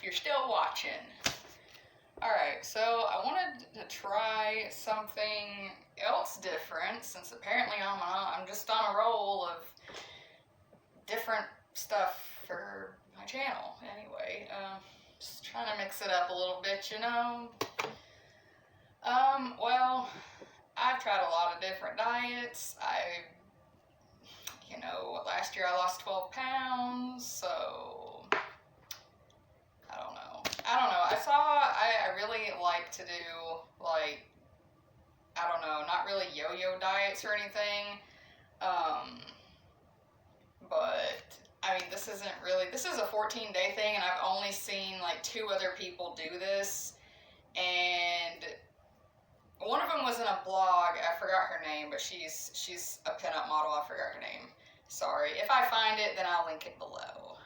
you're still watching. Alright, so I wanted to try something else different, since apparently I'm just on a roll of different stuff for my channel. Anyway, just trying to mix it up a little bit, you know. Well, I've tried a lot of different diets. Last year I lost 12 pounds, so I don't know. I really like to do, like, I don't know, not really yo-yo diets or anything. But, I mean, this is a 14-day thing, and I've only seen, like, 2 other people do this, and one of them was in a blog. I forgot her name, but she's a pinup model. I forgot her name. Sorry. If I find it, then I'll link it below.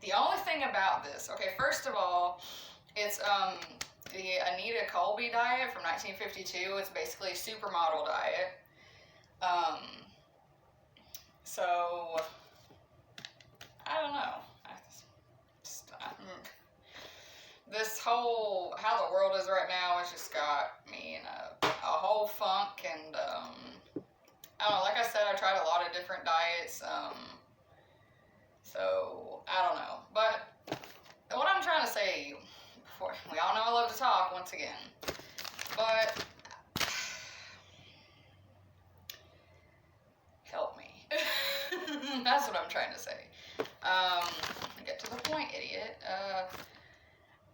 The only thing about this, okay, first of all, it's the Anita Colby diet from 1952. It's basically a supermodel diet. So I don't know. This whole, how the world is right now has just got me in a whole funk, and I don't know, like I said, I tried a lot of different diets, so I don't know, but what I'm trying to say, before, we all know I love to talk once again, but help me. That's what I'm trying to say. Get to the point, idiot.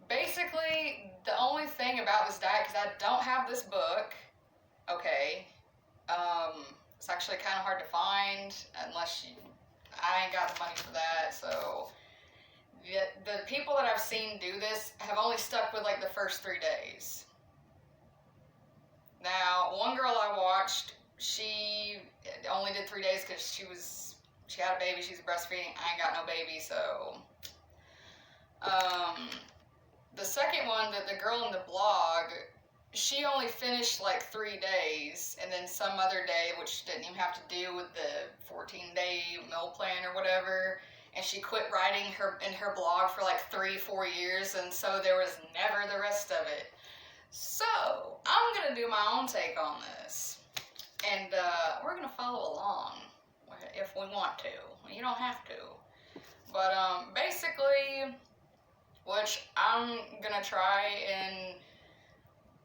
Basically, the only thing about this diet, because I don't have this book, okay, it's actually kind of hard to find, unless I ain't got the money for that, so, the people that I've seen do this have only stuck with, like, the first 3 days. Now, one girl I watched, she only did 3 days because she had a baby, she's breastfeeding, I ain't got no baby, so, the second one, the girl in the blog, she only finished like 3 days, and then some other day, which didn't even have to do with the 14-day meal plan or whatever, and she quit writing in her blog for like 3-4 years, and so there was never the rest of it. So, I'm gonna do my own take on this, and we're gonna follow along if we want to. You don't have to. But basically, which I'm gonna try and,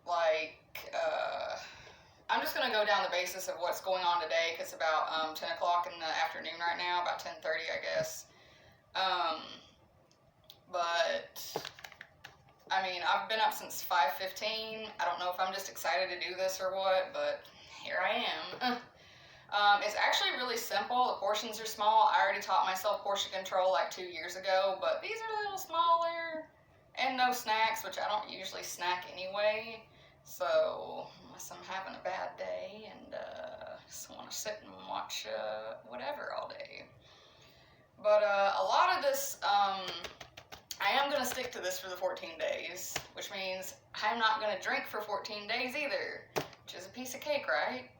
like, I'm just gonna go down the basis of what's going on today, because it's about 10 o'clock in the afternoon right now, about 10:30, I guess. But I mean, I've been up since 5:15. I don't know if I'm just excited to do this or what, but here I am. It's actually really simple. The portions are small. I already taught myself portion control like 2 years ago, but these are a little smaller, and no snacks, which I don't usually snack anyway. So, unless I'm having a bad day and just want to sit and watch whatever all day. But a lot of this, I am going to stick to this for the 14 days, which means I'm not going to drink for 14 days either, which is a piece of cake, right?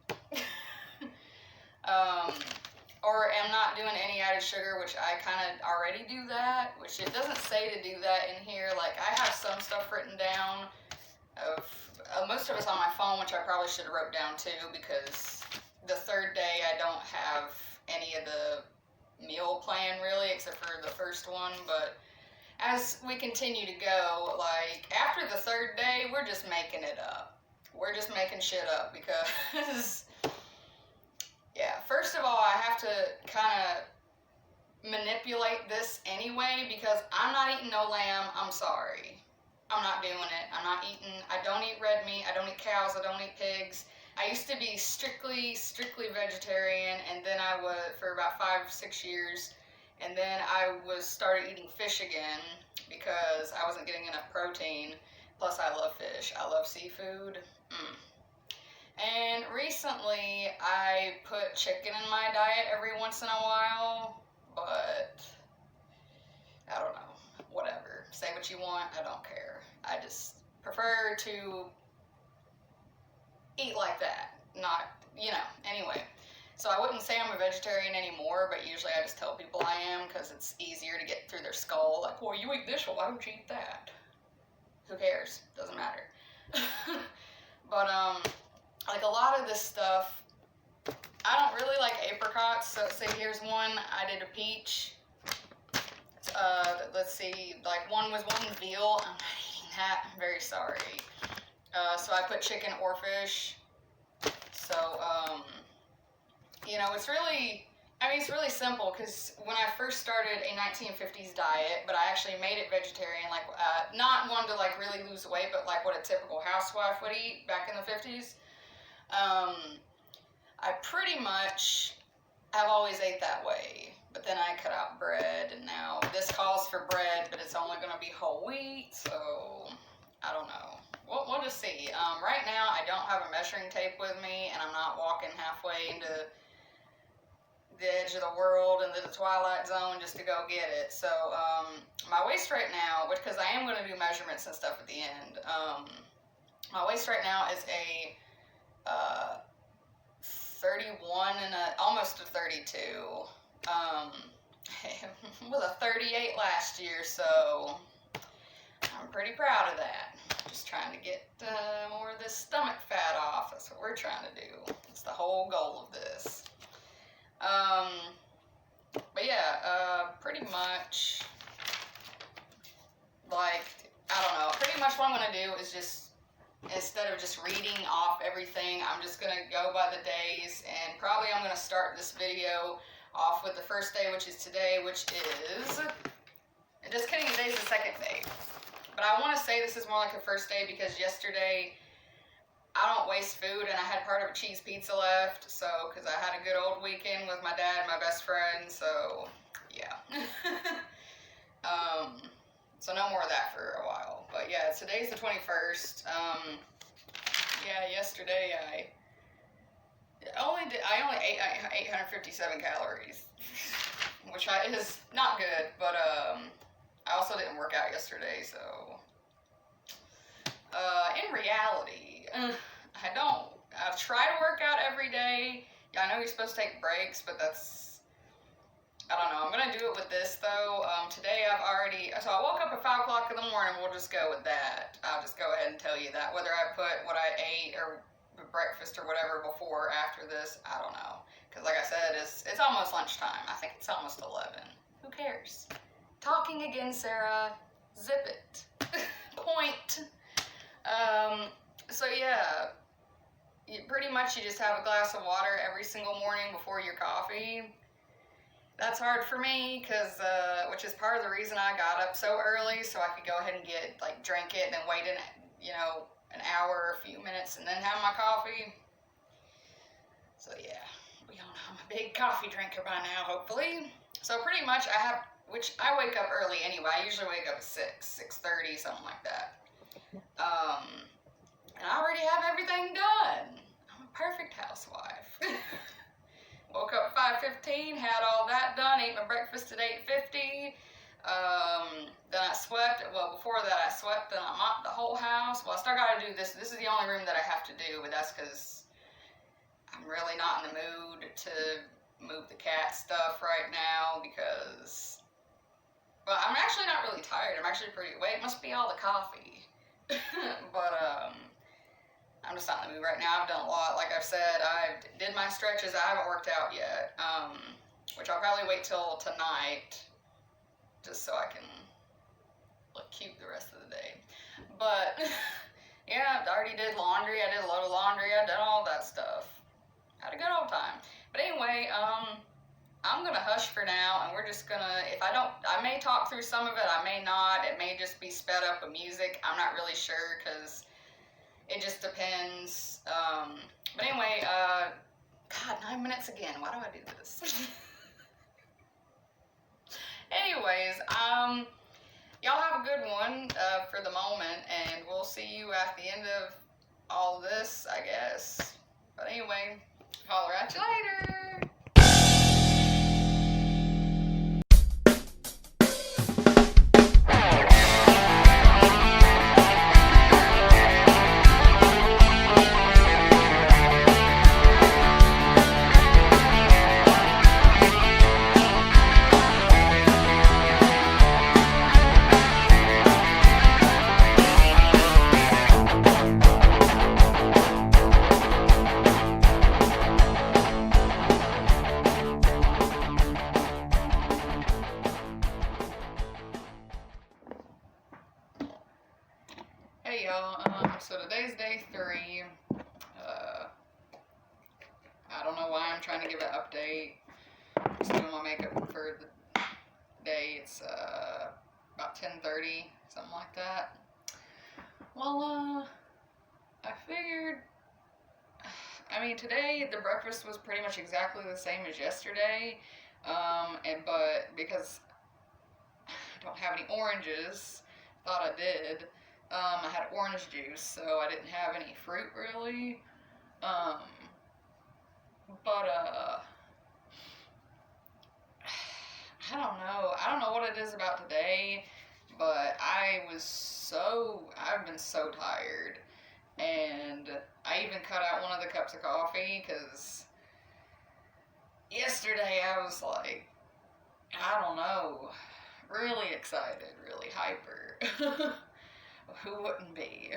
Or am not doing any added sugar, which I kind of already do that, which it doesn't say to do that in here. Like, I have some stuff written down of, most of it's on my phone, which I probably should have wrote down too, because the 3rd day I don't have any of the meal plan really, except for the first one. But as we continue to go, like, after the 3rd day, we're just making it up. We're just making shit up, because yeah, first of all, I have to kind of manipulate this anyway, because I'm not eating no lamb. I'm sorry. I'm not doing it. I don't eat red meat. I don't eat cows. I don't eat pigs. I used to be strictly vegetarian, and then I was, for about 5-6 years, and then I started eating fish again, because I wasn't getting enough protein. Plus, I love fish. I love seafood. And recently, I put chicken in my diet every once in a while, but I don't know, whatever. Say what you want, I don't care. I just prefer to eat like that, not, anyway. So I wouldn't say I'm a vegetarian anymore, but usually I just tell people I am, because it's easier their skull, like, well, you eat this, well, why don't you eat that? Who cares? Doesn't matter. But, like, a lot of this stuff, I don't really like apricots. So, say here's one. I did a peach. Let's see. Like, one was one veal. I'm not eating that. I'm very sorry. So, I put chicken or fish. So, you know, it's really... I mean, it's really simple, because when I first started a 1950s diet, but I actually made it vegetarian, like, not one to, like, really lose weight, but, like, what a typical housewife would eat back in the 50s. I pretty much have always ate that way, but then I cut out bread, and now this calls for bread, but it's only going to be whole wheat, so I don't know. We'll just see. Right now, I don't have a measuring tape with me, and I'm not walking halfway into the edge of the world and the twilight zone just to go get it. So my waist right now, because I am going to do measurements and stuff at the end, my waist right now is a 31 and almost a 32. It was a 38 last year, so I'm pretty proud of that. Just trying to get more of this stomach fat off. That's what we're trying to do. It's the whole goal of this. But yeah, pretty much, like, I don't know, pretty much what I'm going to do is just, instead of just reading off everything, I'm just going to go by the days, and probably I'm going to start this video off with the first day, which is today, which is, just kidding, today's the second day. But I want to say this is more like a first day, because yesterday, I don't waste food, and I had part of a cheese pizza left, so, because I had a good old weekend with my dad and my best friend, so, yeah. So no more of that for a while. But yeah, today's the 21st. Yeah, yesterday I only ate 857 calories, which is not good, but, I also didn't work out yesterday, so, in reality, I try to work out every day. Yeah, I know you're supposed to take breaks, but that's, I don't know. I'm going to do it with this, though. Today so I woke up at 5 o'clock in the morning. We'll just go with that. I'll just go ahead and tell you that. Whether I put what I ate or breakfast or whatever before or after this, I don't know. Because like I said, it's almost lunchtime. I think it's almost 11. Who cares? Talking again, Sarah. Zip it. Point. So yeah, pretty much you just have a glass of water every single morning before your coffee. That's hard for me, because, which is part of the reason I got up so early, so I could go ahead and drink it, and then wait an hour or a few minutes, and then have my coffee. So yeah, we all know I'm a big coffee drinker by now, hopefully. So pretty much which I wake up early anyway. I usually wake up at 6:30, something like that. And I already have everything done. I'm a perfect housewife. Woke up 5:15, had all that done, ate my breakfast at 8:50. Then I swept. Well, before that I swept, then I mopped the whole house. Well, I still got to do this. This is the only room that I have to do, but that's because I'm really not in the mood to move the cat stuff right now, because, well, I'm actually not really tired. I'm actually pretty awake. It must be all the coffee. But, I'm just not in the mood right now. I've done a lot. Like I've said, I did my stretches. I haven't worked out yet, which I'll probably wait till tonight, just so I can look cute the rest of the day. But, yeah, I already did laundry. I did a load of laundry. I did all that stuff. Had a good old time. But anyway, I'm going to hush for now, and we're just going to, I may talk through some of it. I may not. It may just be sped up with music. I'm not really sure, because it just depends. But anyway, God, 9 minutes again. Why do I do this? Anyways, y'all have a good one for the moment, and we'll see you at the end of all this, I guess. But anyway, holler at you later. Hey y'all, so today's day 3. I don't know why I'm trying to give an update. Just doing my makeup for the day. It's about 10:30, something like that. Well, I figured, today the breakfast was pretty much exactly the same as yesterday, but because I don't have any oranges, thought I did, I had orange juice, so I didn't have any fruit really, I don't know what it is about today, but I've been so tired, and I even cut out one of the cups of coffee, because yesterday I was like, I don't know, really excited, really hyper. Who wouldn't be?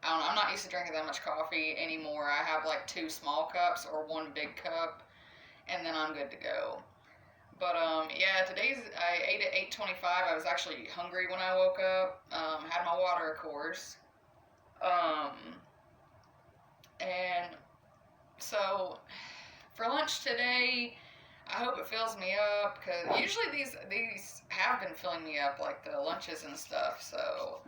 I don't know, I'm not used to drinking that much coffee anymore. I have like 2 small cups or 1 big cup, and then I'm good to go. But yeah, I ate at 8:25. I was actually hungry when I woke up. Had my water, of course. And so for lunch today, I hope it fills me up, because usually these have been filling me up, like the lunches and stuff. So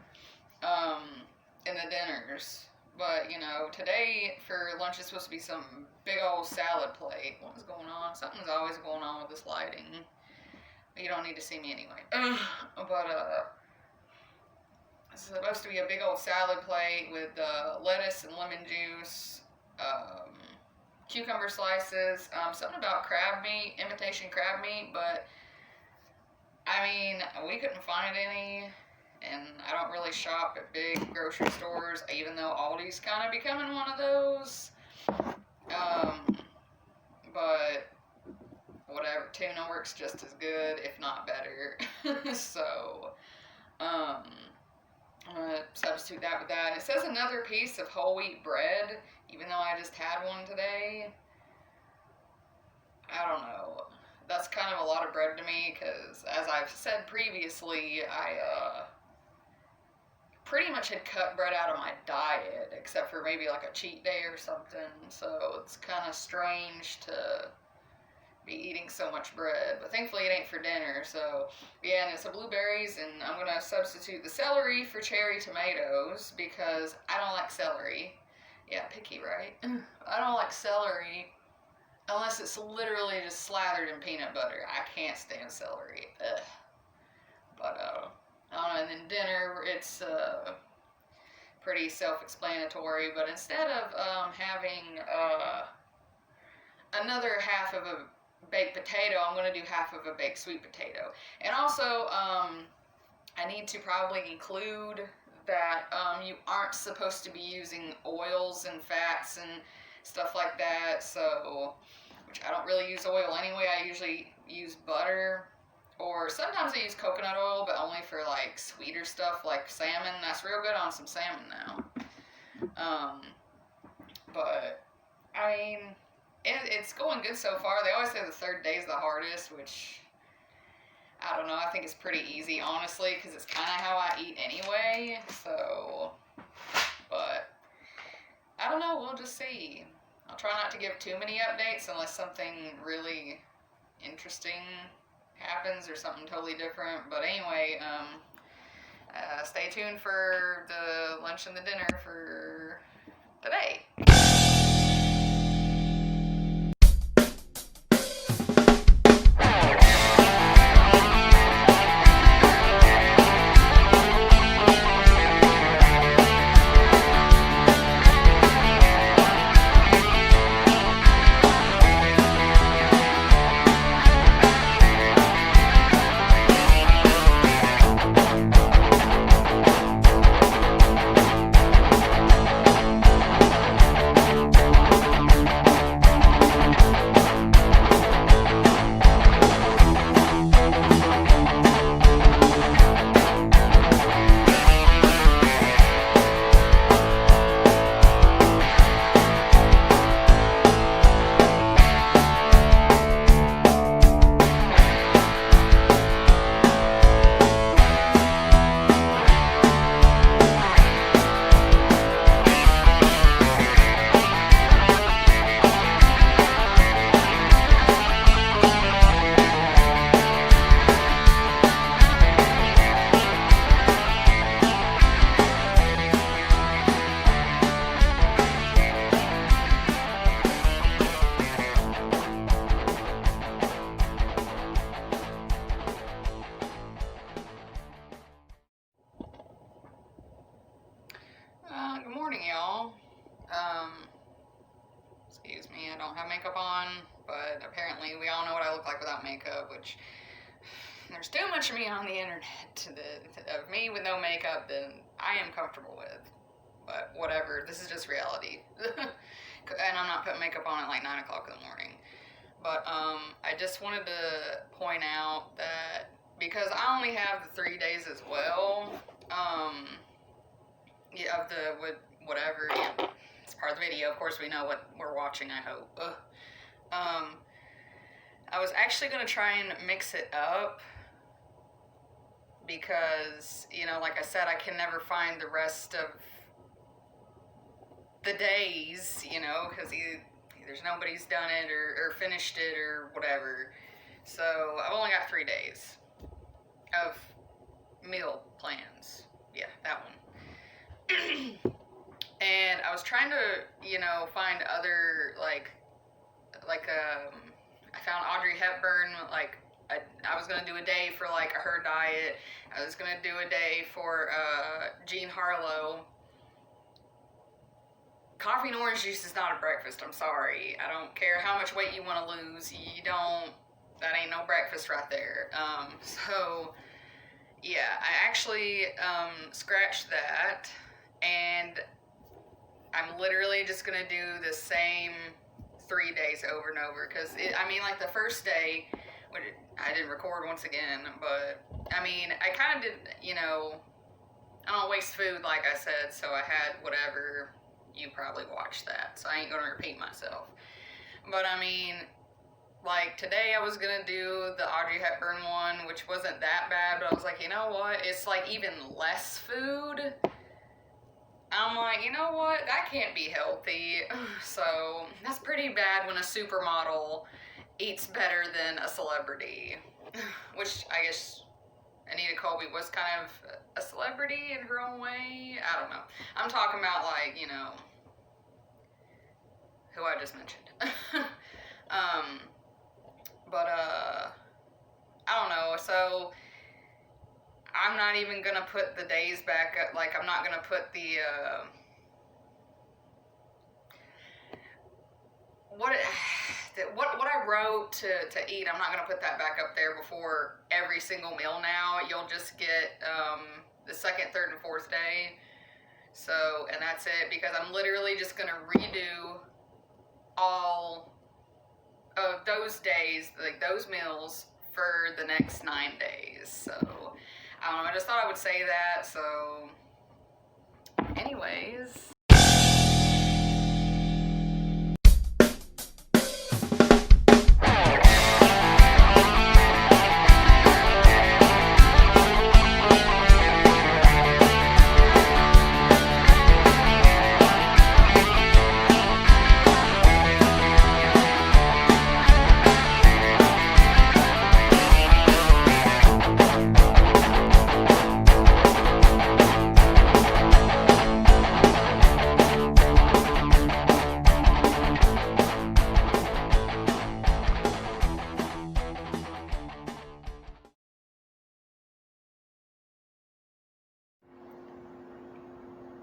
and the dinners. But, today for lunch is supposed to be some big old salad plate. What was going on? Something's always going on with this lighting. You don't need to see me anyway. But, it's supposed to be a big old salad plate with lettuce and lemon juice, cucumber slices, something about crab meat, imitation crab meat, but, we couldn't find any. And I don't really shop at big grocery stores, even though Aldi's kind of becoming one of those. But whatever, tuna works just as good, if not better. So, I'm going to substitute that with that. It says another piece of whole wheat bread, even though I just had one today. I don't know. That's kind of a lot of bread to me, because as I've said previously, I pretty much had cut bread out of my diet, except for maybe like a cheat day or something, so it's kind of strange to be eating so much bread, but thankfully it ain't for dinner. So yeah, and it's the blueberries, and I'm gonna substitute the celery for cherry tomatoes, because I don't like celery. Yeah, picky, right? I don't like celery unless it's literally just slathered in peanut butter. I can't stand celery. Ugh. But and then dinner, it's pretty self-explanatory, but instead of having another half of a baked potato, I'm going to do half of a baked sweet potato. And also, I need to probably include that you aren't supposed to be using oils and fats and stuff like that, so, which I don't really use oil anyway. I usually use butter. Or sometimes I use coconut oil, but only for like sweeter stuff like salmon. That's real good on some salmon now. But it's going good so far. They always say the 3rd day is the hardest, which I don't know. I think it's pretty easy, honestly, because it's kind of how I eat anyway. So, but I don't know. We'll just see. I'll try not to give too many updates unless something really interesting happens or something totally different. But anyway, stay tuned for the lunch and the dinner for today. makeup on, but apparently we all know what I look like without makeup, which there's too much of me on the internet of me with no makeup than I am comfortable with. But whatever, this is just reality. And I'm not putting makeup on at like 9 o'clock in the morning. But I just wanted to point out that because I only have the 3 days as well, yeah, of the with whatever, yeah, it's part of the video. Of course, we know what we're watching. I hope. I was actually gonna try and mix it up because, you know, like I said, I can never find the rest of the days, you know, because there's nobody's done it or finished it or whatever. So I've only got 3 days of meal plans. Yeah, that one. And I was trying to, you know, find other, I found Audrey Hepburn, like, I was going to do a day for, like, her diet. I was going to do a day for Jean Harlow. Coffee and orange juice is not a breakfast, I'm sorry. I don't care how much weight you want to lose. You don't, that ain't no breakfast right there. So, yeah, I actually scratched that, and I'm literally just going to do the same 3 days over and over, because, I mean, like, the first day, I didn't record once again, but, I mean, I kind of did, you know, I don't waste food, like I said, so I had whatever. You probably watched that, so I ain't gonna repeat myself. But I mean, like today I was gonna do the Audrey Hepburn one, which wasn't that bad, but I was like, you know what? It's like even less food. I'm like, you know what? That can't be healthy. So that's pretty bad when a supermodel eats better than a celebrity, which I guess Anita Colby was kind of a celebrity in her own way. I don't know. I'm talking about, like, you know, who I just mentioned. But I don't know. So I'm not even gonna put the days back up. Like, I'm not gonna put the what I wrote to eat. I'm not gonna put that back up there before every single meal now. You'll just get the second, third, and fourth day. So, and that's it, because I'm literally just gonna redo all of those days, like those meals, for the next 9 days. So I don't know, I just thought I would say that. So anyways,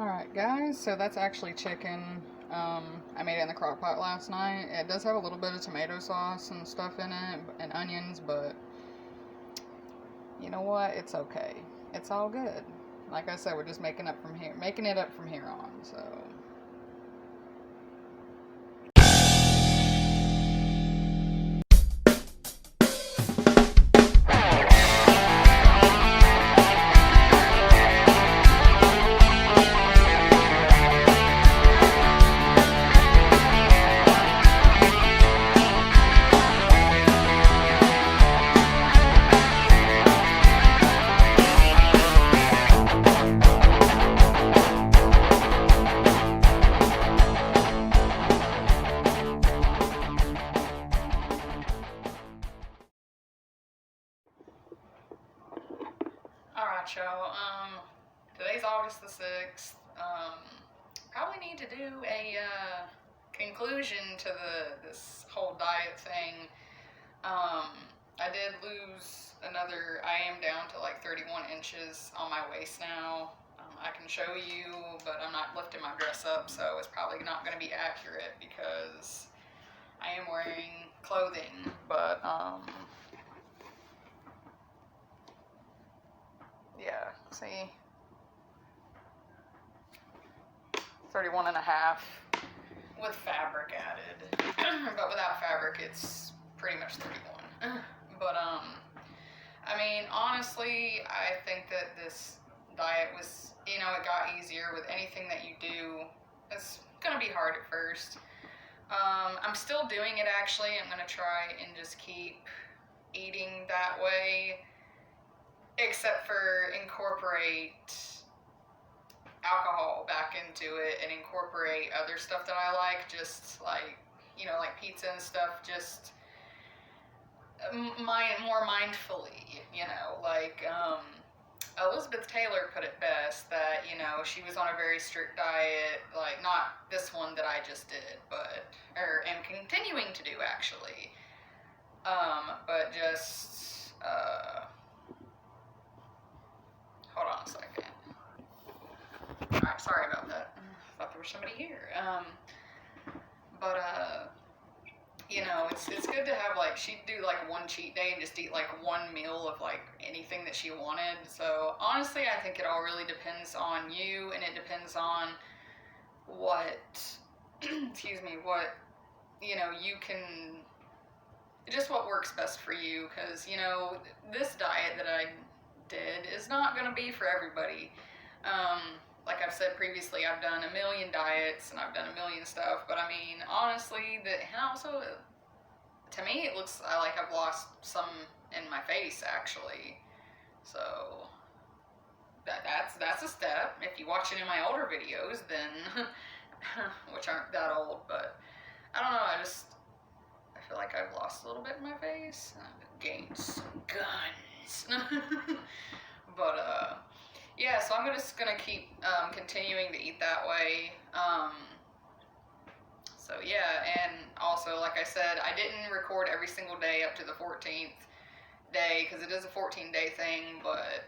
alright guys, so that's actually chicken. I made it in the crock pot last night. It does have a little bit of tomato sauce and stuff in it, and onions, but you know what? It's okay. It's all good. Like I said, we're just making it up from here on, so. Alright, y'all, today's August the 6th, probably need to do a, conclusion to this whole diet thing. I did lose I am down to like 31 inches on my waist now. I can show you, but I'm not lifting my dress up, so it's probably not going to be accurate because I am wearing clothing, but, yeah, see, 31 and a half with fabric added, but without fabric, it's pretty much 31. But, I mean, honestly, I think that this diet was, you know, it got easier with anything that you do. It's gonna be hard at first. I'm still doing it, actually. I'm gonna try and just keep eating that way, except for incorporate alcohol back into it and incorporate other stuff that I like, just like, you know, like pizza and stuff, just more mindfully, you know, like, Elizabeth Taylor put it best that, you know, she was on a very strict diet, like, not this one that I just did, but, or am continuing to do, actually, but just, hold on a second. Alright, sorry about that. I thought there was somebody here. You know, it's good to have, like, she'd do, like, one cheat day and just eat, like, one meal of, like, anything that she wanted. So, honestly, I think it all really depends on you, and it depends on what, excuse me, what, you know, you can, just what works best for you, because, you know, this diet that I did is not going to be for everybody. Like I've said previously, I've done a million diets and I've done a million stuff, but I mean, honestly, and also, to me, it looks like I've lost some in my face, actually. So, that's a step. If you watch any of my older videos, then, which aren't that old, but I don't know, I feel like I've lost a little bit in my face. I've gained some guns. But, yeah, so I'm just gonna keep continuing to eat that way. So yeah, and also, like I said, I didn't record every single day up to the 14th day, because it is a 14-day thing, but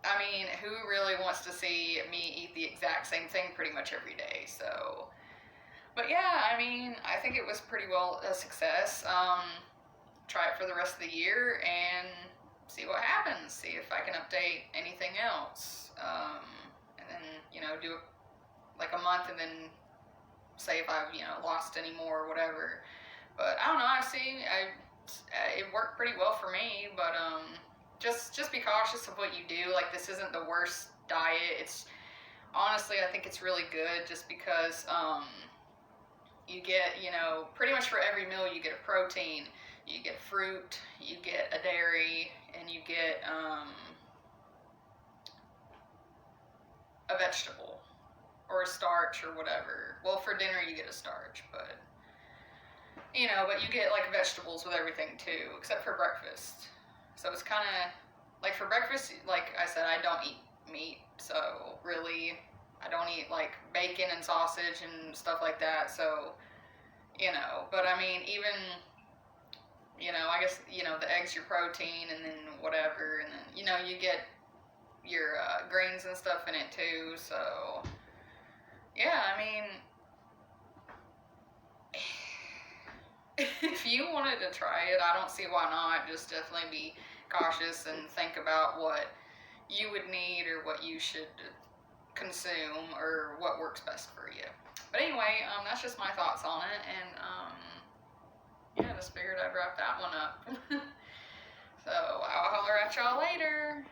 I mean, who really wants to see me eat the exact same thing pretty much every day? So, but yeah, I mean, I think it was pretty well a success. Try it for the rest of the year and see what happens, see if I can update anything else, and then, you know, do like a month and then say if I've, you know, lost any more or whatever. But I don't know, it worked pretty well for me, but just be cautious of what you do. Like, this isn't the worst diet. It's honestly, I think it's really good, just because you get, you know, pretty much for every meal you get a protein, you get fruit, you get a dairy, and you get a vegetable or a starch or whatever. Well, for dinner you get a starch, but, you know, but you get, like, vegetables with everything too, except for breakfast. So it's kind of, like, for breakfast, like I said, I don't eat meat, so really, I don't eat, like, bacon and sausage and stuff like that, so, you know, but I mean, even, you know, I guess, you know, the eggs, your protein, and then whatever, and then, you know, you get your greens and stuff in it too, so, yeah, I mean, if you wanted to try it, I don't see why not. Just definitely be cautious and think about what you would need or what you should consume or what works best for you. But anyway, that's just my thoughts on it, and yeah, just figured I'd wrap that one up. So I'll holler at y'all later.